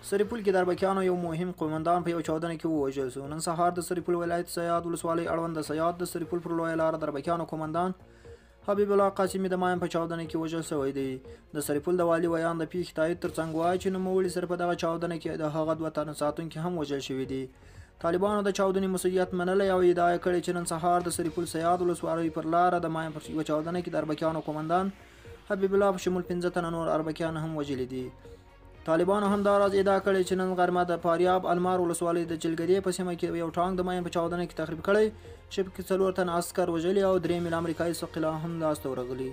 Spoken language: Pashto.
سرپل کې د اربکیانو یو مهم قومندان په یو چاودنه کې ووژل شو. نن سهار د سرپل ولایت سیاد ولسوالۍ اړوند د سیاد د سرپل پر لویه لاره د اربکیانو قومندان حبیب الله قاسمي د ماین په چاودنه کې وژل شوی دی. د سرپل د والي ویان د پیښې تایید ترڅنګ وایي چې نوموړي سره په دغه چاودنه کې د هغه دوه تنه ساتونکي هم وژل شوي دي. طالبانو د چاودنې مسؤلیت منلی او ادعا کړې چې نن سهار د سرپل سیاد ولسوالۍ پر لاره د ماین پر یوه چاودنه کې د اربکیانو قومندان حبیب الله په شمول 15 تنه نور اربکیان هم وژلي دي. طالبانو همداراز ادعا کړې چې نن غرمه د فاریاب المار ولسوالۍ د جلګرې په سیمه کې یو ټانک د ماین په چاودنه کې تخریب کړی چې پکې 4 تنه عسکر وژلي او 3 امریکایي ثقیلان هم لاسته ورغلي.